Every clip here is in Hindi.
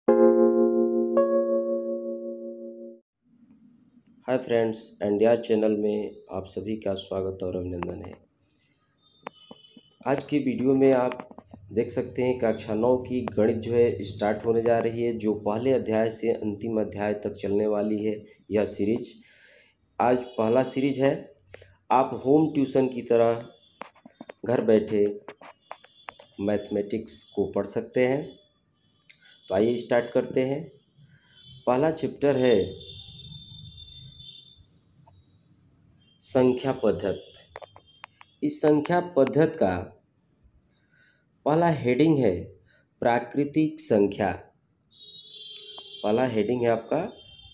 हाय फ्रेंड्स, एंडिया चैनल में आप सभी का स्वागत और अभिनंदन है। आज की वीडियो में आप देख सकते हैं कक्षा 9 की गणित जो है स्टार्ट होने जा रही है, जो पहले अध्याय से अंतिम अध्याय तक चलने वाली है। यह सीरीज आज पहला सीरीज है। आप होम ट्यूशन की तरह घर बैठे मैथमेटिक्स को पढ़ सकते हैं। तो आइए स्टार्ट करते हैं। पहला चैप्टर है संख्या पद्धति। इस संख्या पद्धति का पहला हेडिंग है प्राकृतिक संख्या। पहला हेडिंग है आपका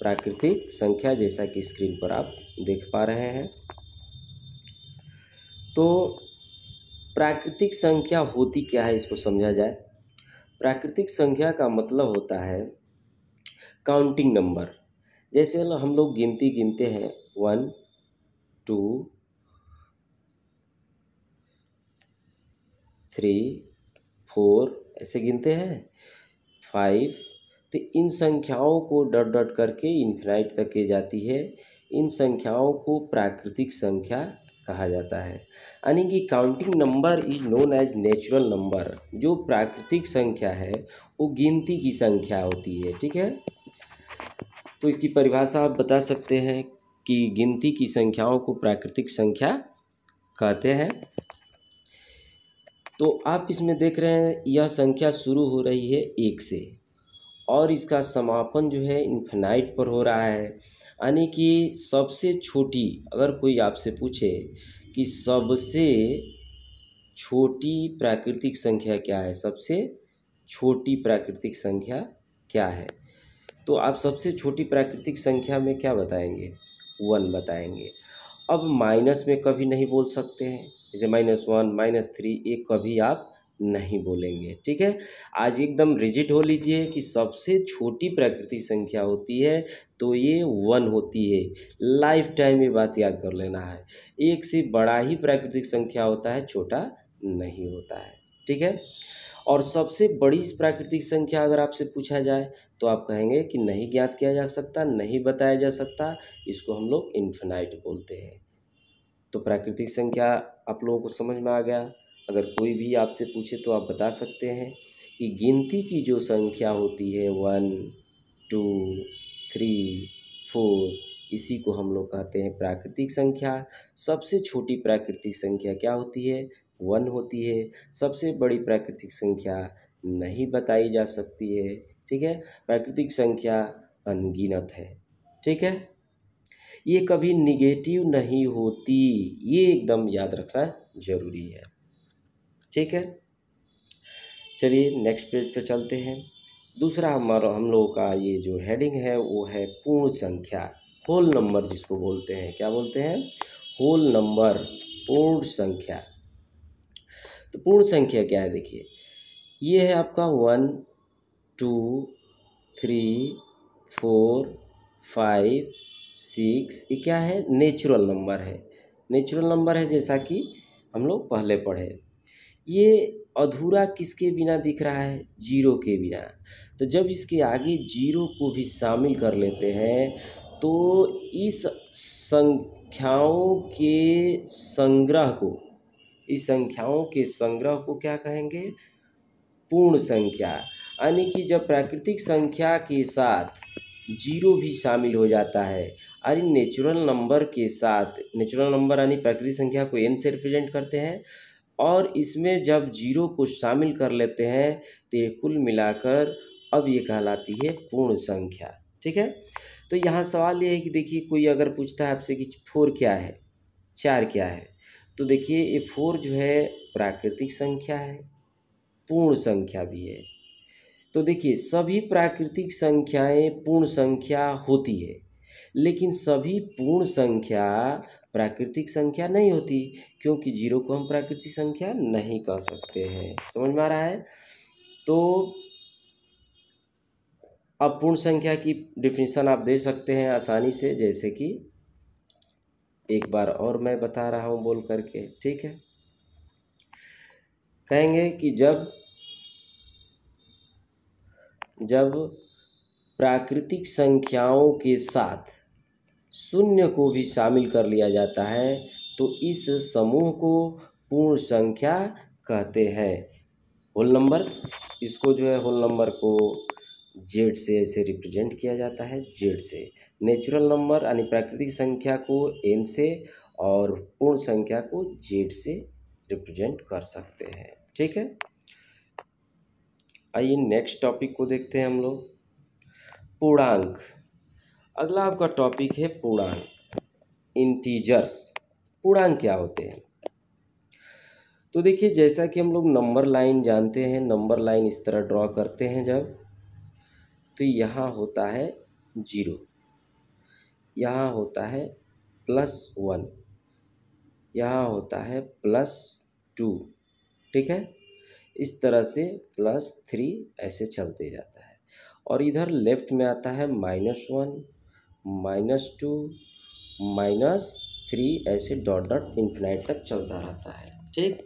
प्राकृतिक संख्या, जैसा कि स्क्रीन पर आप देख पा रहे हैं। तो प्राकृतिक संख्या होती क्या है, इसको समझा जाए। प्राकृतिक संख्या का मतलब होता है काउंटिंग नंबर। जैसे हम लोग गिनती गिनते हैं 1 2 3 4 ऐसे गिनते हैं 5। तो इन संख्याओं को डॉट डॉट करके इन्फिनाइट तक की जाती है। इन संख्याओं को प्राकृतिक संख्या कहा जाता है। यानी कि counting number is known as natural number. जो प्राकृतिक संख्या है वो गिनती की संख्या होती है, ठीक है। तो इसकी परिभाषा आप बता सकते हैं कि गिनती की संख्याओं को प्राकृतिक संख्या कहते हैं। तो आप इसमें देख रहे हैं यह संख्या शुरू हो रही है 1 से और इसका समापन जो है इन्फिनाइट पर हो रहा है। यानी कि सबसे छोटी, अगर कोई आपसे पूछे कि सबसे छोटी प्राकृतिक संख्या क्या है, सबसे छोटी प्राकृतिक संख्या क्या है, तो आप सबसे छोटी प्राकृतिक संख्या में क्या बताएंगे? 1 बताएंगे। अब माइनस में कभी नहीं बोल सकते हैं, जैसे -1 -3 ये कभी आप नहीं बोलेंगे, ठीक है। आज एकदम रिजिड हो लीजिए कि सबसे छोटी प्राकृतिक संख्या होती है तो ये 1 होती है। लाइफ टाइम ये बात याद कर लेना है। 1 से बड़ा ही प्राकृतिक संख्या होता है, छोटा नहीं होता है, ठीक है। और सबसे बड़ी प्राकृतिक संख्या अगर आपसे पूछा जाए तो आप कहेंगे कि नहीं ज्ञात किया जा सकता, नहीं बताया जा सकता, इसको हम लोग इन्फिनाइट बोलते हैं। तो प्राकृतिक संख्या आप लोगों को समझ में आ गया। अगर कोई भी आपसे पूछे तो आप बता सकते हैं कि गिनती की जो संख्या होती है 1 2 3 4, इसी को हम लोग कहते हैं प्राकृतिक संख्या। सबसे छोटी प्राकृतिक संख्या क्या होती है? 1 होती है। सबसे बड़ी प्राकृतिक संख्या नहीं बताई जा सकती है, ठीक है। प्राकृतिक संख्या अनगिनत है, ठीक है। ये कभी निगेटिव नहीं होती, ये एकदम याद रखना जरूरी है, ठीक है। चलिए नेक्स्ट पेज पे चलते हैं। दूसरा हमारा हम लोगों का ये जो हेडिंग है वो है पूर्ण संख्या, होल नंबर जिसको बोलते हैं। क्या बोलते हैं? होल नंबर, पूर्ण संख्या। तो पूर्ण संख्या क्या है? देखिए, ये है आपका 1 2 3 4 5 6। ये क्या है? नेचुरल नंबर है। नेचुरल नंबर है, जैसा कि हम लोग पहले पढ़े। ये अधूरा किसके बिना दिख रहा है? जीरो के बिना। तो जब इसके आगे जीरो को भी शामिल कर लेते हैं तो इस संख्याओं के संग्रह को, इस संख्याओं के संग्रह को क्या कहेंगे? पूर्ण संख्या। यानी कि जब प्राकृतिक संख्या के साथ जीरो भी शामिल हो जाता है और इन नेचुरल नंबर के साथ, नेचुरल नंबर यानी प्राकृतिक संख्या को n से रिप्रेजेंट करते हैं, और इसमें जब जीरो को शामिल कर लेते हैं तो ये कुल मिलाकर अब ये कहलाती है पूर्ण संख्या, ठीक है। तो यहाँ सवाल ये है कि देखिए, कोई अगर पूछता है आपसे कि 4 क्या है, 4 क्या है, तो देखिए ये 4 जो है प्राकृतिक संख्या है, पूर्ण संख्या भी है। तो देखिए, सभी प्राकृतिक संख्याएं पूर्ण संख्या होती है, लेकिन सभी पूर्ण संख्या प्राकृतिक संख्या नहीं होती, क्योंकि जीरो को हम प्राकृतिक संख्या नहीं कह सकते हैं। समझ में आ रहा है? तो अब पूर्ण संख्या की डिफिनीशन आप दे सकते हैं आसानी से, जैसे कि एक बार और मैं बता रहा हूँ बोल करके, ठीक है। कहेंगे कि जब जब प्राकृतिक संख्याओं के साथ शून्य को भी शामिल कर लिया जाता है तो इस समूह को पूर्ण संख्या कहते हैं। होल नंबर, इसको जो है होल नंबर को जेड से ऐसे रिप्रेजेंट किया जाता है, जेड से। नेचुरल नंबर यानी प्राकृतिक संख्या को एन से और पूर्ण संख्या को जेड से रिप्रेजेंट कर सकते हैं। ठीक है, आइए नेक्स्ट टॉपिक को देखते हैं हम लोग, पूर्णांक। अगला आपका टॉपिक है पूर्णांक, इंटीजर्स। पूर्णांक क्या होते हैं? तो देखिए, जैसा कि हम लोग नंबर लाइन जानते हैं, नंबर लाइन इस तरह ड्रॉ करते हैं जब, तो यहाँ होता है 0, यहाँ होता है +1, यहाँ होता है +2। ठीक है, इस तरह से +3 ऐसे चलते जाता है। और इधर लेफ्ट में आता है -1, -2, -3, ऐसे डॉट डॉट इन्फिनाइट तक चलता रहता है। ठीक,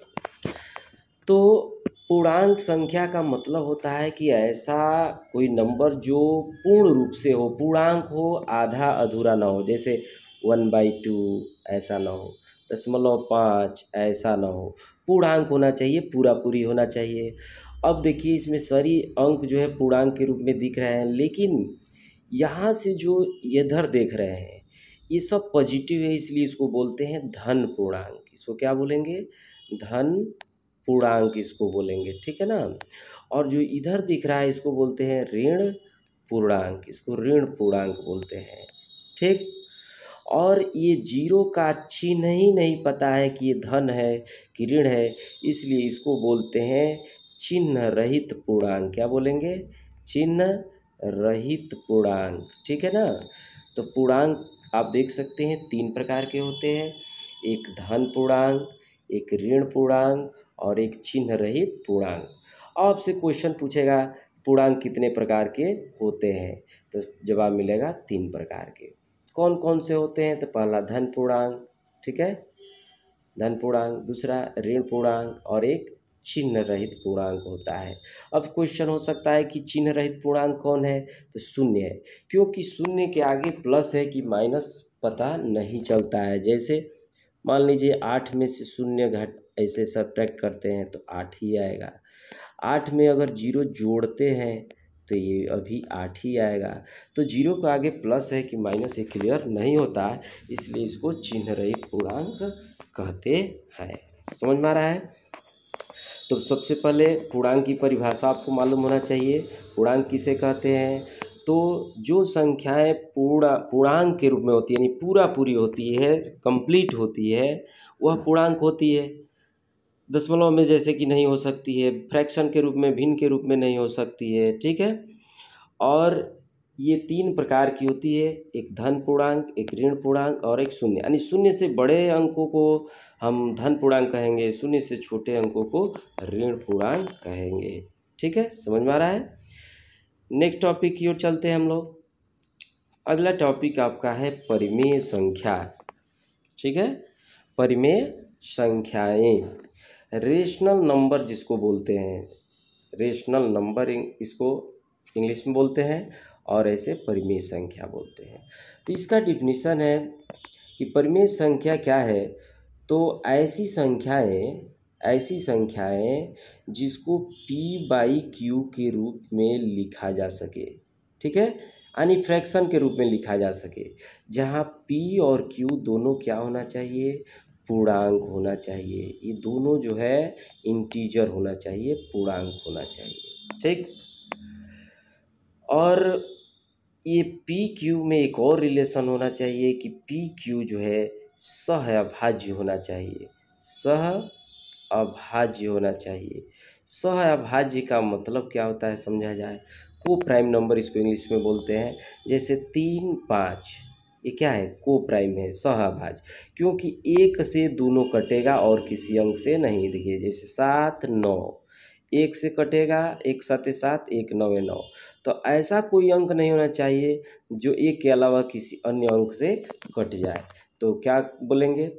तो पूर्णांक संख्या का मतलब होता है कि ऐसा कोई नंबर जो पूर्ण रूप से हो, पूर्णांक हो, आधा अधूरा ना हो। जैसे 1/2 ऐसा ना हो, 0.5 ऐसा ना हो, पूर्णांक होना चाहिए, पूरा पूरी होना चाहिए। अब देखिए, इसमें सारी अंक जो है पूर्णांक के रूप में दिख रहे हैं, लेकिन यहाँ से जो इधर देख रहे हैं ये सब पॉजिटिव है, इसलिए इसको बोलते हैं धन पूर्णांक। इसको क्या बोलेंगे? धन पूर्णांक इसको बोलेंगे। ठीक है ना। और जो इधर दिख रहा है इसको बोलते हैं ऋण पूर्णांक, इसको ऋण पूर्णांक बोलते हैं। ठीक, और ये 0 का चिन्ह ही नहीं पता है कि ये धन है कि ऋण है, इसलिए इसको बोलते हैं चिन्ह रहित पूर्णांक। क्या बोलेंगे? चिन्ह रहित पूर्णांक। ठीक है ना। तो पूर्णांक आप देख सकते हैं 3 प्रकार के होते हैं, एक धन पूर्णांक, एक ऋण पूर्णांक और एक चिन्ह रहित पूर्णांक। आपसे क्वेश्चन पूछेगा पूर्णांक कितने प्रकार के होते हैं, तो जवाब मिलेगा 3 प्रकार के। कौन कौन से होते हैं? तो पहला धन पूर्णांक, ठीक है, धन पूर्णांक, दूसरा ऋण पूर्णांक और एक चिन्ह रहित पूर्णांक होता है। अब क्वेश्चन हो सकता है कि चिन्ह रहित पूर्णांक कौन है? तो शून्य है, क्योंकि शून्य के आगे प्लस है कि माइनस पता नहीं चलता है। जैसे मान लीजिए 8 में से शून्य घट ऐसे सब्ट्रैक्ट करते हैं तो 8 ही आएगा। 8 में अगर 0 जोड़ते हैं तो ये अभी 8 ही आएगा। तो 0 के आगे प्लस है कि माइनस, ये क्लियर नहीं होता है, इसलिए इसको चिन्ह रहित पूर्णांक कहते हैं। समझ में आ रहा है? तो सबसे पहले पूर्णांक की परिभाषा आपको मालूम होना चाहिए। पूर्णांक किसे कहते हैं? तो जो संख्याएं पूर्णांक के रूप में होती है, यानी पूरा पूरी होती है, कंप्लीट होती है, वह पूर्णांक होती है। दशमलव में जैसे कि नहीं हो सकती है, फ्रैक्शन के रूप में, भिन्न के रूप में नहीं हो सकती है। ठीक है, और ये 3 प्रकार की होती है, एक धन पूर्णांक, एक ऋण पूर्णांक और एक शून्य। यानी शून्य से बड़े अंकों को हम धन पूर्णांक कहेंगे, शून्य से छोटे अंकों को ऋण पूर्णांक कहेंगे। ठीक है, समझ में आ रहा है? नेक्स्ट टॉपिक की ओर चलते हैं हम लोग। अगला टॉपिक आपका है परिमेय संख्या। ठीक है, परिमेय संख्याएं, रेशनल नंबर जिसको बोलते हैं, रेशनल नंबर इसको इंग्लिश में बोलते हैं, और ऐसे परिमेय संख्या बोलते हैं। तो इसका डिफिनीशन है कि परिमेय संख्या क्या है? तो ऐसी संख्याएं जिसको p/q के रूप में लिखा जा सके। ठीक है, यानी फ्रैक्शन के रूप में लिखा जा सके, जहाँ p और q दोनों क्या होना चाहिए? पूर्णांक होना चाहिए। ये दोनों जो है इंटीजर होना चाहिए, पूर्णांक होना चाहिए। ठीक, और ये पी क्यू में एक और रिलेशन होना चाहिए कि पी क्यू जो है सहअभाज्य होना चाहिए, सहअभाज्य होना चाहिए। सहअभाज्य का मतलब क्या होता है समझा जाए? को प्राइम नंबर इसको इंग्लिश में बोलते हैं। जैसे 3, 5, ये क्या है? को प्राइम है, सहअभाज्य, क्योंकि एक से दोनों कटेगा और किसी अंक से नहीं। देखिए जैसे 7, 9, एक से कटेगा, एक 7 7, एक 9 9। तो ऐसा कोई अंक नहीं होना चाहिए जो एक के अलावा किसी अन्य अंक से कट जाए, तो क्या बोलेंगे?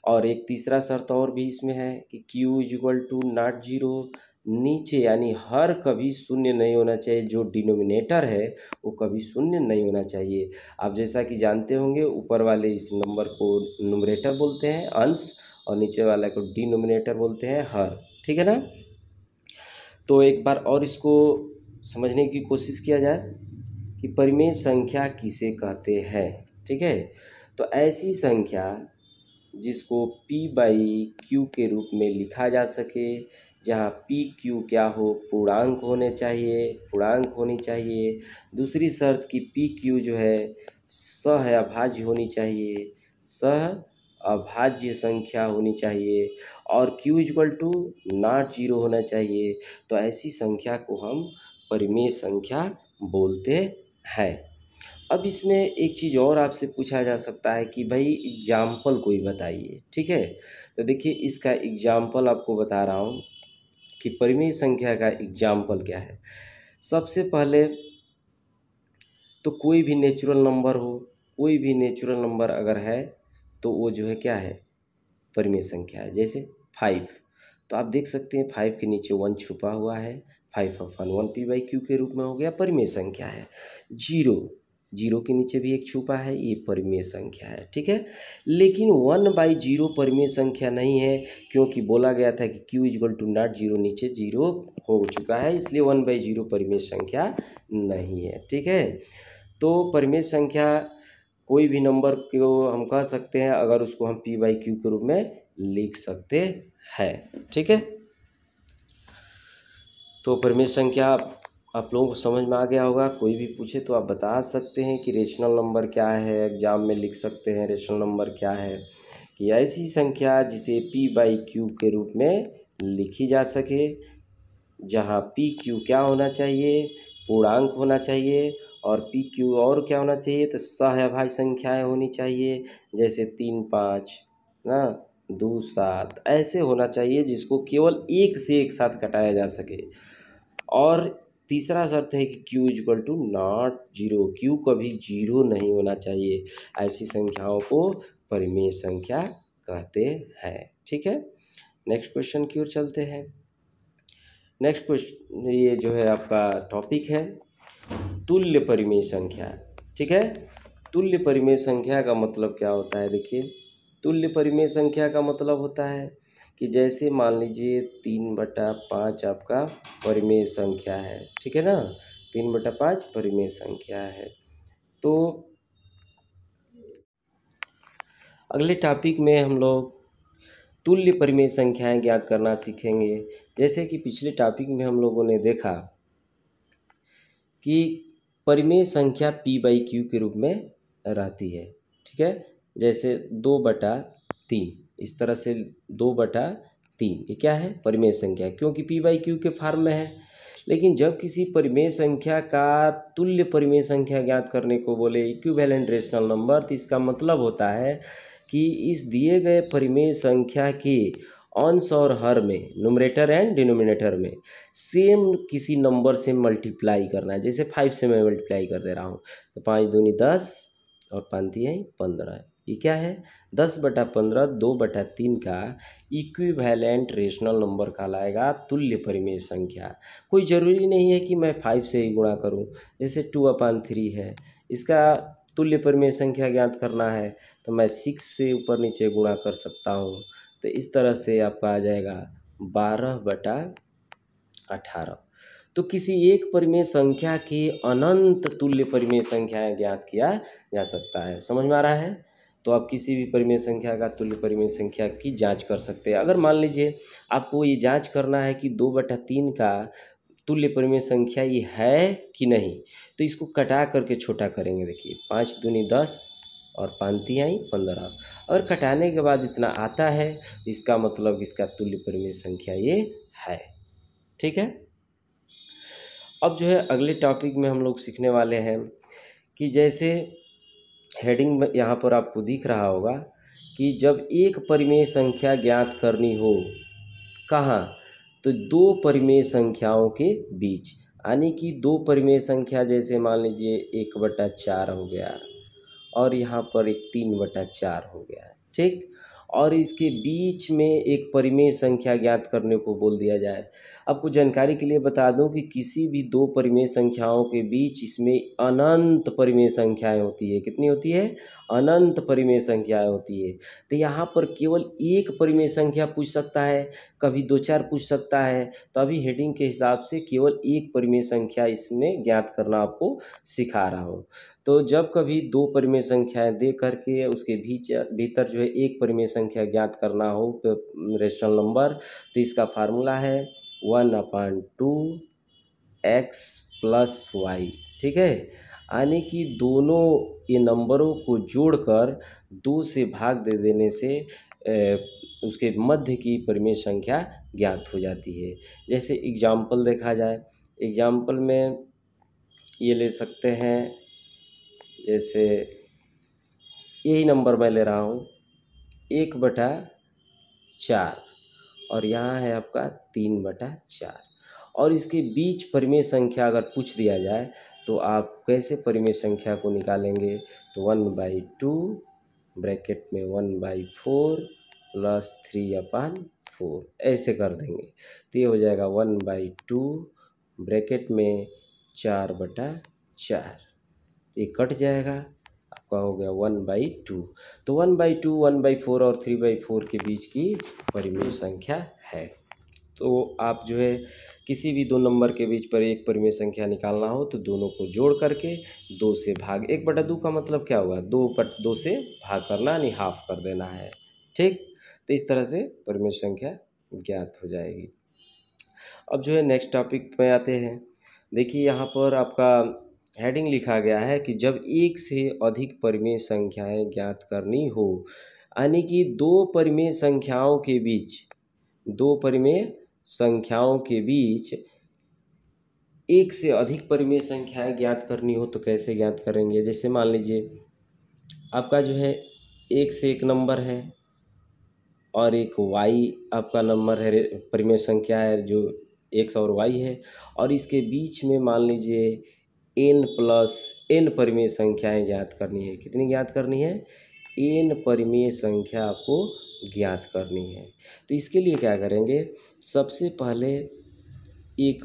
और एक तीसरा शर्त और भी इसमें है कि q = not 0, नीचे यानी हर कभी शून्य नहीं होना चाहिए, जो डिनोमिनेटर है वो कभी शून्य नहीं होना चाहिए। आप जैसा कि जानते होंगे ऊपर वाले इस नंबर को न्यूमरेटर बोलते हैं अंश, और नीचे वाले को डिनोमिनेटर बोलते हैं हर, ठीक है ना। तो एक बार और इसको समझने की कोशिश किया जाए कि परिमेय संख्या किसे कहते हैं, ठीक है। तो ऐसी संख्या जिसको p बाई क्यू के रूप में लिखा जा सके, जहाँ p q क्या हो, पूर्णांक होने चाहिए, पूर्णांक होनी चाहिए। दूसरी शर्त कि p q जो है सह अभाज्य होनी चाहिए, सह अभाज्य संख्या होनी चाहिए, और q equal to not zero होना चाहिए। तो ऐसी संख्या को हम परिमेय संख्या बोलते हैं। अब इसमें एक चीज़ और आपसे पूछा जा सकता है कि भाई एग्जाम्पल कोई बताइए, ठीक है। तो देखिए इसका एग्जाम्पल आपको बता रहा हूँ कि परिमेय संख्या का एग्जाम्पल क्या है। सबसे पहले तो कोई भी नेचुरल नंबर हो, कोई भी नेचुरल नंबर अगर है तो वो जो है क्या है, परिमेय संख्या है। जैसे 5, तो आप देख सकते हैं 5 के नीचे 1 छुपा हुआ है, 5/1 p बाई क्यू के रूप में हो गया, परिमेय संख्या है। 0 के नीचे भी एक छुपा है, ये परिमेय संख्या है, ठीक है। लेकिन 1/0 परिमेय संख्या नहीं है, क्योंकि बोला गया था कि q equal to not zero, नीचे 0 हो चुका है, इसलिए 1/0 परिमेय संख्या नहीं है, ठीक है। तो परिमेय संख्या कोई भी नंबर को हम कह सकते हैं अगर उसको हम p बाई क्यू के रूप में लिख सकते हैं, ठीक है। तो परिमेय संख्या आप लोगों को समझ में आ गया होगा। कोई भी पूछे तो आप बता सकते हैं कि रेशनल नंबर क्या है, एग्जाम में लिख सकते हैं रेशनल नंबर क्या है, कि ऐसी संख्या जिसे p बाई क्यू के रूप में लिखी जा सके, जहाँ p q क्या होना चाहिए, पूर्णांक होना चाहिए, और p q और क्या होना चाहिए, तो सहअभाज्य संख्याएं होनी चाहिए। जैसे 3 5 ना, 2 7 ऐसे होना चाहिए जिसको केवल एक से एक साथ घटाया जा सके। और तीसरा शर्त है कि q equal to not zero, q कभी जीरो नहीं होना चाहिए। ऐसी संख्याओं को परिमेय संख्या कहते हैं, ठीक है। नेक्स्ट क्वेश्चन की ओर चलते हैं। नेक्स्ट क्वेश्चन ये जो है आपका टॉपिक है तुल्य परिमेय संख्या, ठीक है। तुल्य परिमेय संख्या का मतलब क्या होता है, देखिए तुल्य परिमेय संख्या का मतलब होता है कि जैसे मान लीजिए 3/5 आपका परिमेय संख्या है, ठीक है ना, 3/5 परिमेय संख्या है। तो अगले टॉपिक में हम लोग तुल्य परिमेय संख्याएं ज्ञात करना सीखेंगे। जैसे कि पिछले टॉपिक में हम लोगों ने देखा कि परिमेय संख्या p बाई क्यू के रूप में रहती है, ठीक है। जैसे 2/3, इस तरह से 2/3 ये क्या है, परिमेय संख्या, क्योंकि p बाई क्यू के फॉर्म में है। लेकिन जब किसी परिमेय संख्या का तुल्य परिमेय संख्या ज्ञात करने को बोले इक्विवेलेंट रेशनल नंबर, तो इसका मतलब होता है कि इस दिए गए परिमेय संख्या के अंश और हर में, न्यूमरेटर एंड डिनोमिनेटर में सेम किसी नंबर से मल्टीप्लाई करना है। जैसे 5 से मैं मल्टीप्लाई कर दे रहा हूँ, तो 5 दूनी 10 और 5 तिहाई 15, ये क्या है 10/15, 2/3 का इक्विवेलेंट रेशनल नंबर कहलाएगा तुल्य परिमेय संख्या। कोई ज़रूरी नहीं है कि मैं 5 से ही गुणा करूँ। जैसे 2/3 है, इसका तुल्य परिमेय संख्या ज्ञात करना है तो मैं 6 से ऊपर नीचे गुणा कर सकता हूँ। तो इस तरह से आपका आ जाएगा 12/18। तो किसी एक परिमेय संख्या की अनंत तुल्य परिमेय संख्याएं ज्ञात किया जा सकता है। समझ में आ रहा है। तो आप किसी भी परिमेय संख्या का तुल्य परिमेय संख्या की जांच कर सकते हैं। अगर मान लीजिए आपको ये जांच करना है कि 2/3 का तुल्य परिमेय संख्या ये है कि नहीं, तो इसको कटा करके छोटा करेंगे। देखिए 5 दूनी 10 और 5 तिहाई 15। अगर कटाने के बाद इतना आता है, इसका मतलब इसका तुल्य परिमेय संख्या ये है, ठीक है। अब जो है अगले टॉपिक में हम लोग सीखने वाले हैं कि जैसे हेडिंग में यहाँ पर आपको दिख रहा होगा कि जब एक परिमेय संख्या ज्ञात करनी हो, कहाँ, तो दो परिमेय संख्याओं के बीच, यानी कि दो परिमेय संख्या, जैसे मान लीजिए 1/4 हो गया और यहाँ पर एक 3/4 हो गया, ठीक। और इसके बीच में एक परिमेय संख्या ज्ञात करने को बोल दिया जाए। आपको जानकारी के लिए बता दूं कि किसी भी दो परिमेय संख्याओं के बीच इसमें अनंत परिमेय संख्याएं होती है। कितनी होती है? अनंत परिमेय संख्याएं होती है। तो यहाँ पर केवल एक परिमेय संख्या पूछ सकता है, कभी दो चार पूछ सकता है। तो अभी हेडिंग के हिसाब से केवल एक परिमेय संख्या इसमें ज्ञात करना आपको सिखा रहा हूँ। तो जब कभी दो परिमेय संख्याएं दे करके उसके भीतर जो है एक परिमेय संख्या ज्ञात करना हो रेशनल नंबर, तो इसका फार्मूला है 1/2 x प्लस वाई। ठीक है, यानी कि दोनों ये नंबरों को जोड़कर 2 से भाग दे देने से उसके मध्य की परिमेय संख्या ज्ञात हो जाती है। जैसे एग्जाम्पल देखा जाए, एग्जाम्पल में ये ले सकते हैं, जैसे यही नंबर मैं ले रहा हूँ 1/4 और यहाँ है आपका 3/4 और इसके बीच परिमेय संख्या अगर पूछ दिया जाए तो आप कैसे परिमेय संख्या को निकालेंगे? तो 1/2 ब्रैकेट में 1/4 प्लस 3/4 ऐसे कर देंगे। तो ये हो जाएगा 1/2 ब्रैकेट में 4/4, ये कट जाएगा, आपका हो गया 1/2। तो 1/2, 1/4 और 3/4 के बीच की परिमेय संख्या है। तो आप जो है किसी भी दो नंबर के बीच पर एक परिमेय संख्या निकालना हो तो दोनों को जोड़ करके 2 से भाग, 1/2 का मतलब क्या होगा? 2 से भाग करना यानी हाफ कर देना है। ठीक, तो इस तरह से परिमेय संख्या ज्ञात हो जाएगी। अब जो है नेक्स्ट टॉपिक पे आते हैं। देखिए यहाँ पर आपका हेडिंग लिखा गया है कि जब एक से अधिक परिमेय संख्याएं ज्ञात करनी हो, यानी कि दो परिमेय संख्याओं के बीच एक से अधिक परिमेय संख्याएं ज्ञात करनी हो तो कैसे ज्ञात करेंगे? जैसे मान लीजिए आपका जो है एक से एक नंबर है और एक वाई आपका नंबर है, परिमेय संख्या है जो एक्स और वाई है, और इसके बीच में मान लीजिए n+n परिमेय संख्याएं ज्ञात करनी है। कितनी ज्ञात करनी है? n परिमेय संख्या आपको ज्ञात करनी है। तो इसके लिए क्या करेंगे? सबसे पहले एक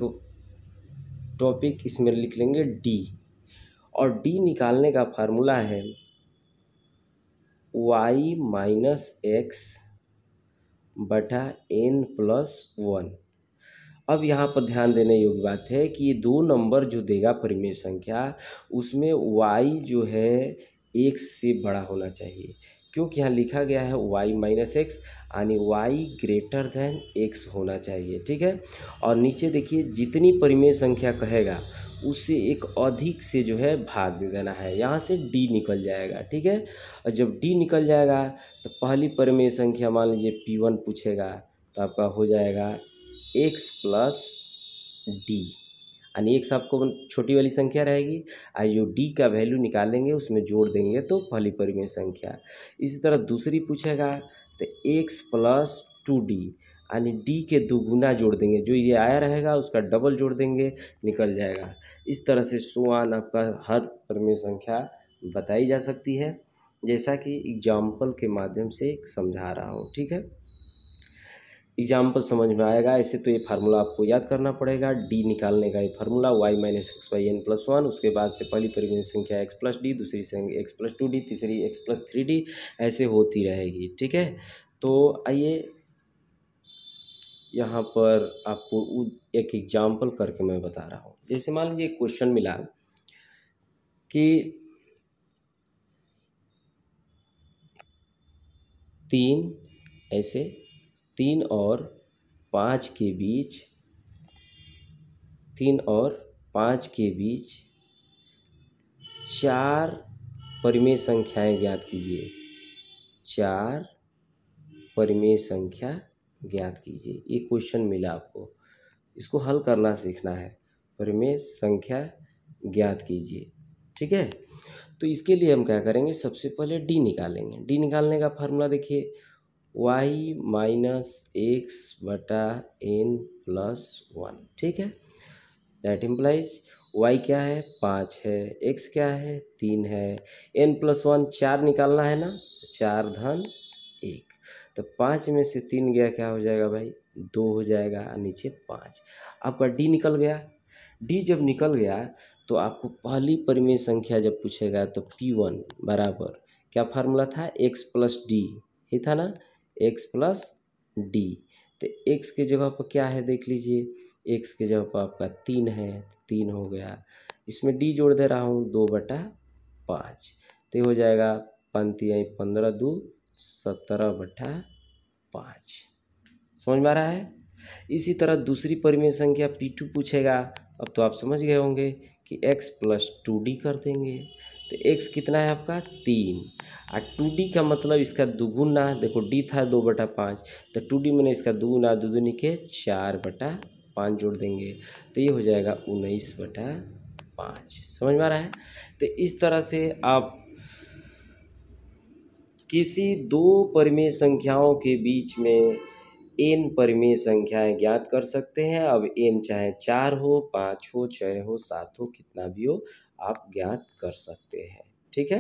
टॉपिक इसमें लिख लेंगे d, और d निकालने का फार्मूला है y-x/n+1। अब यहाँ पर ध्यान देने योग्य बात है कि ये दो नंबर जो देगा परिमेय संख्या, उसमें y जो है x से बड़ा होना चाहिए, क्योंकि यहाँ लिखा गया है y-x यानी y>x होना चाहिए। ठीक है, और नीचे देखिए जितनी परिमेय संख्या कहेगा उससे एक अधिक से जो है भाग दे देना है, यहाँ से d निकल जाएगा। ठीक है, और जब d निकल जाएगा तो पहली परिमेय संख्या मान लीजिए p1 पूछेगा तो आपका हो जाएगा x प्लस डी, यानी x आपको छोटी वाली संख्या रहेगी और जो d का वैल्यू निकालेंगे उसमें जोड़ देंगे तो पहली परिमेय संख्या। इसी तरह दूसरी पूछेगा तो x प्लस 2d, यानी d के दोगुना जोड़ देंगे, जो ये आया रहेगा उसका डबल जोड़ देंगे, निकल जाएगा। इस तरह से सुआन आपका हर परिमेय संख्या बताई जा सकती है, जैसा कि एग्जाम्पल के माध्यम से समझा रहा हूँ। ठीक है, एग्जाम्पल समझ में आएगा। ऐसे तो ये फार्मूला आपको याद करना पड़ेगा, डी निकालने का ये फार्मूला y-x/n+1, उसके बाद से पहली परिमेय संख्या x प्लस डी, दूसरी संख्या x प्लस 2d, तीसरी x प्लस 3d, ऐसे होती रहेगी। ठीक है, तो आइए यहाँ पर आपको एक एग्जाम्पल करके मैं बता रहा हूँ। जैसे मान लीजिए क्वेश्चन मिला कि 3 और 5 के बीच 4 परिमेय संख्याएं ज्ञात कीजिए। 4 परिमेय संख्या ज्ञात कीजिए, ये क्वेश्चन मिला आपको, इसको हल करना सीखना है। परिमेय संख्या ज्ञात कीजिए। ठीक है, तो इसके लिए हम क्या करेंगे? सबसे पहले डी निकालेंगे। डी निकालने का फार्मूला देखिए y-x/n+1। ठीक है, दैट इम्प्लाइज y क्या है? 5 है, x क्या है? 3 है, n+1 4 निकालना है ना, 4 धन 1। तो 5 में से 3 गया, क्या हो जाएगा भाई, 2 हो जाएगा, नीचे 5। आपका डी निकल गया। डी जब निकल गया तो आपको पहली परिमेय संख्या जब पूछेगा तो P1 बराबर क्या फार्मूला था, x प्लस डी, ये था ना, x प्लस डी। तो x के जगह पर क्या है देख लीजिए, x के जगह पर आपका 3 है, 3 हो गया। इसमें डी जोड़ दे रहा हूँ, 2/5, तो हो जाएगा 15 2 17/5। समझ में आ रहा है। इसी तरह दूसरी परिमेय संख्या P2 पूछेगा। अब तो आप समझ गए होंगे कि x प्लस 2d कर देंगे। तो x कितना है आपका, 3, और 2d का मतलब इसका दुगुना, देखो d था 2/5, तो 2d मैंने इसका दुगुना, 2 दूनी के 4/5 जोड़ देंगे, तो ये हो जाएगा 19/5। समझ में आ रहा है। तो इस तरह से आप किसी दो परिमेय संख्याओं के बीच में n परिमेय संख्याएं ज्ञात कर सकते हैं। अब n चाहे 4 हो, 5 हो, 6 हो, 7 हो, कितना भी हो, आप ज्ञात कर सकते हैं। ठीक है,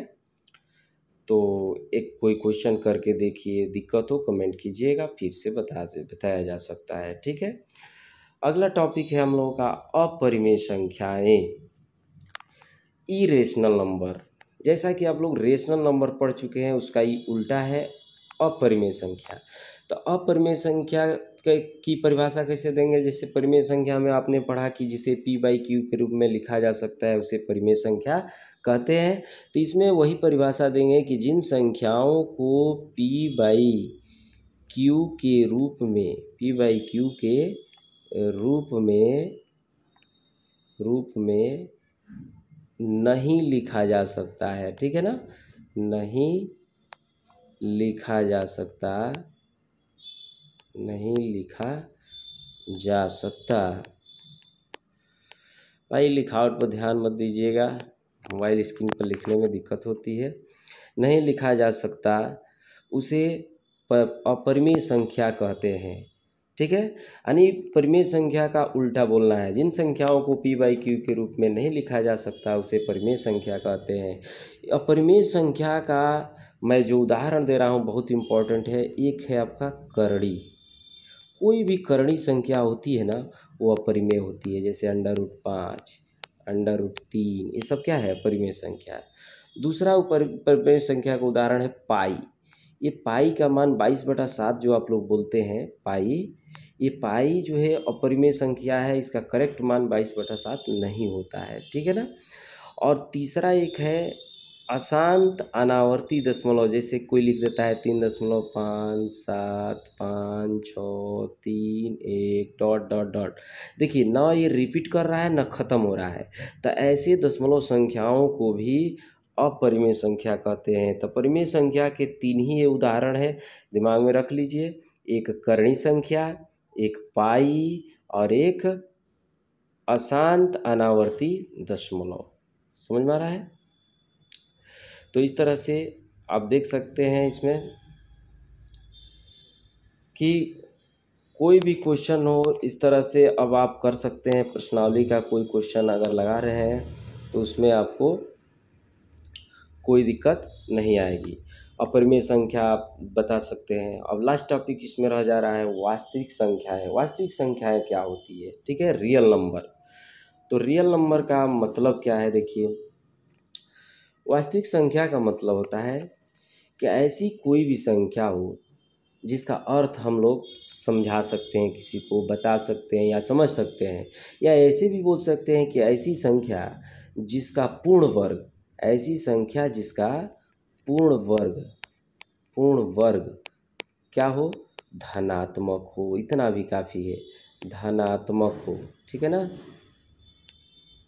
तो एक कोई क्वेश्चन करके देखिए, दिक्कत हो कमेंट कीजिएगा, फिर से बताया जा सकता है। ठीक है, अगला टॉपिक है हम लोगों का अपरिमेय संख्याएं, इरेशनल नंबर। जैसा कि आप लोग रेशनल नंबर पढ़ चुके हैं, उसका ही उल्टा है अपरिमेय संख्या। तो अपरिमेय संख्या की परिभाषा कैसे देंगे, जैसे परिमेय संख्या में आपने पढ़ा कि जिसे p/q के रूप में लिखा जा सकता है उसे परिमेय संख्या कहते हैं। तो इसमें वही परिभाषा देंगे कि जिन संख्याओं को p/q के रूप में, p/q के रूप में नहीं लिखा जा सकता है। ठीक है ना, नहीं लिखा जा सकता, नहीं लिखा जा सकता। भाई लिखावट पर ध्यान मत दीजिएगा, मोबाइल स्क्रीन पर लिखने में दिक्कत होती है। नहीं लिखा जा सकता उसे अपरिमेय संख्या कहते हैं। ठीक है, यानी परिमेय संख्या का उल्टा बोलना है। जिन संख्याओं को p/q के रूप में नहीं लिखा जा सकता उसे परिमेय संख्या कहते हैं। अपरिमेय संख्या का मैं जो उदाहरण दे रहा हूँ बहुत इम्पोर्टेंट है। एक है आपका करड़ी। कोई भी करड़ी संख्या होती है ना, वो अपरिमेय होती है, जैसे √5, √3, ये सब क्या है, परिमेय संख्या है। दूसरा परिमेय संख्या का उदाहरण है पाई। ये पाई का मान 22/7 जो आप लोग बोलते हैं पाई, ये पाई जो है अपरिमेय संख्या है, इसका करेक्ट मान 22/7 नहीं होता है। ठीक है ना। और तीसरा एक है अशांत अनावर्ती दशमलव, जैसे कोई लिख देता है 3.5753631 डॉट डॉट डॉट। देखिए ना, ये रिपीट कर रहा है ना ख़त्म हो रहा है, तो ऐसे दशमलव संख्याओं को भी अपरिमेय संख्या कहते हैं। तो परिमेय संख्या के 3 ही ये उदाहरण है, दिमाग में रख लीजिए। एक करणी संख्या, एक पाई, और एक अशांत अनावर्ती दशमलव। समझ में आ रहा है। तो इस तरह से आप देख सकते हैं इसमें कि कोई भी क्वेश्चन हो इस तरह से अब आप कर सकते हैं। प्रश्नावली का कोई क्वेश्चन अगर लगा रहे हैं तो उसमें आपको कोई दिक्कत नहीं आएगी। अपरिमेय संख्या आप बता सकते हैं। अब लास्ट टॉपिक इसमें रह जा रहा है वास्तविक संख्याएं। वास्तविक संख्याएं क्या होती है, ठीक है, रियल नंबर। तो रियल नंबर का मतलब क्या है, देखिए वास्तविक संख्या का मतलब होता है कि ऐसी कोई भी संख्या हो जिसका अर्थ हम लोग समझा सकते हैं, किसी को बता सकते हैं या समझ सकते हैं, या ऐसे भी बोल सकते हैं कि ऐसी संख्या जिसका पूर्ण वर्ग, ऐसी संख्या जिसका पूर्ण वर्ग क्या हो, धनात्मक हो। इतना भी काफ़ी है, धनात्मक हो। ठीक है ना,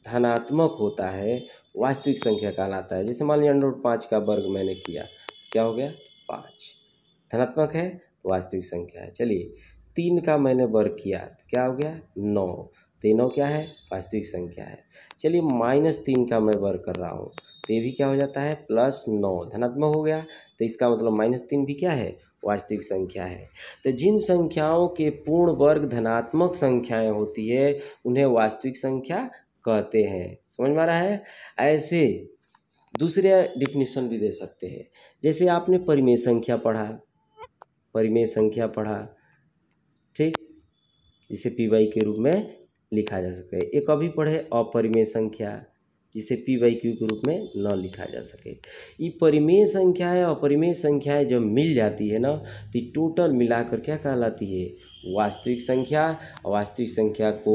धनात्मक होता है वास्तविक संख्या कहलाता है। जैसे मान लिया √5 का वर्ग मैंने किया, क्या हो गया, 5, धनात्मक है तो वास्तविक संख्या है। चलिए 3 का मैंने वर्ग किया तो क्या हो गया, 9, तो 9 क्या है, वास्तविक संख्या है। चलिए -3 का मैं वर्ग कर रहा हूँ तो ये भी क्या हो जाता है, +9, धनात्मक हो गया। तो इसका मतलब -3 भी क्या है, वास्तविक संख्या है। तो जिन संख्याओं के पूर्ण वर्ग धनात्मक संख्याएं होती है उन्हें वास्तविक संख्या कहते हैं। समझ में आ रहा है। ऐसे दूसरे डिफिनीशन भी दे सकते हैं। जैसे आपने परिमेय संख्या पढ़ा, परिमेय संख्या पढ़ा, ठीक, जिसे पी वाई के रूप में लिखा जा सकता है। एक अभी पढ़े अपरिमेय संख्या, जिसे पी वाई क्यू के रूप में न लिखा जा सके। ये परिमेय संख्याएं और अपरिमेय संख्याएं जब मिल जाती है ना, तो टोटल मिलाकर क्या कहलाती है, वास्तविक संख्या। वास्तविक संख्या को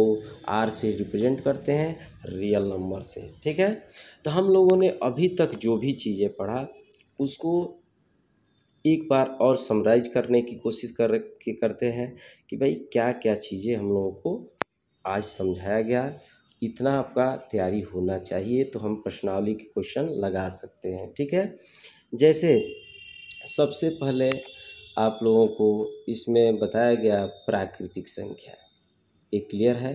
आर से रिप्रेजेंट करते हैं, रियल नंबर से, ठीक है। तो हम लोगों ने अभी तक जो भी चीज़ें पढ़ा उसको एक बार और समराइज करने की कोशिश करते हैं कि भाई क्या क्या चीज़ें हम लोगों को आज समझाया गया। इतना आपका तैयारी होना चाहिए, तो हम प्रश्नावली के क्वेश्चन लगा सकते हैं, ठीक है। जैसे सबसे पहले आप लोगों को इसमें बताया गया प्राकृतिक संख्या, ये क्लियर है।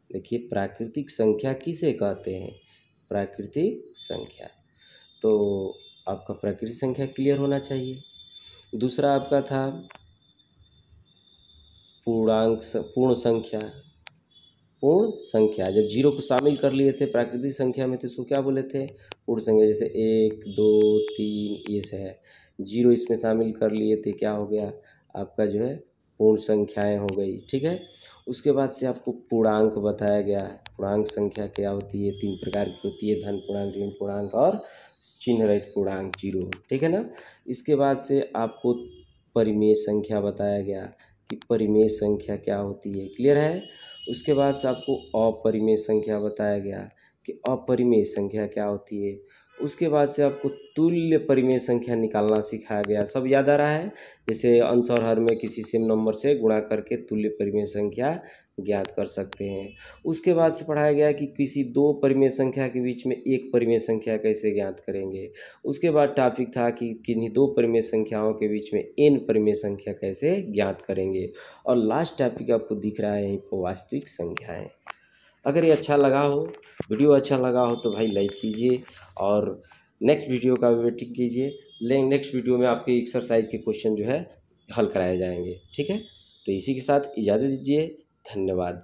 देखिए प्राकृतिक संख्या किसे कहते हैं, प्राकृतिक संख्या, तो आपका प्राकृतिक संख्या क्लियर होना चाहिए। दूसरा आपका था पूर्ण संख्या। पूर्ण संख्या, जब जीरो को शामिल कर लिए थे प्राकृतिक संख्या में तो इसको क्या बोले थे, पूर्ण संख्या। जैसे 1 2 3 ये से है, जीरो इसमें शामिल कर लिए थे, क्या हो गया आपका जो है पूर्ण संख्याएं हो गई, ठीक है। उसके बाद से आपको पूर्णांक बताया गया। पूर्णांक संख्या क्या होती है, 3 प्रकार की होती है, धन पूर्णांक, ऋण पूर्णांक और चिन्ह रहित पूर्णांक, जीरो, ठीक है ना। इसके बाद से आपको परिमेय संख्या बताया गया कि परिमेय संख्या क्या होती है, क्लियर है। उसके बाद से आपको अपरिमेय संख्या बताया गया कि अपरिमेय संख्या क्या होती है। उसके बाद से आपको तुल्य परिमेय संख्या निकालना सिखाया गया, सब याद आ रहा है। जैसे अंश और हर में किसी सेम नंबर से गुणा करके तुल्य परिमेय संख्या ज्ञात कर सकते हैं। उसके बाद से पढ़ाया गया कि किसी दो परिमेय संख्या के बीच में एक परिमेय संख्या कैसे ज्ञात करेंगे। उसके बाद टॉपिक था कि किन्हीं दो परिमेय संख्याओं के बीच में n परिमेय संख्या कैसे ज्ञात करेंगे। और लास्ट टॉपिक आपको दिख रहा है यहीं पर वास्तविक संख्याएं। अगर ये अच्छा लगा हो, वीडियो अच्छा लगा हो तो भाई लाइक कीजिए और नेक्स्ट वीडियो का वेटिंग कीजिए। नेक्स्ट वीडियो में आपके एक्सरसाइज के क्वेश्चन जो है हल कराए जाएंगे, ठीक है। तो इसी के साथ इजाज़त दीजिए, धन्यवाद।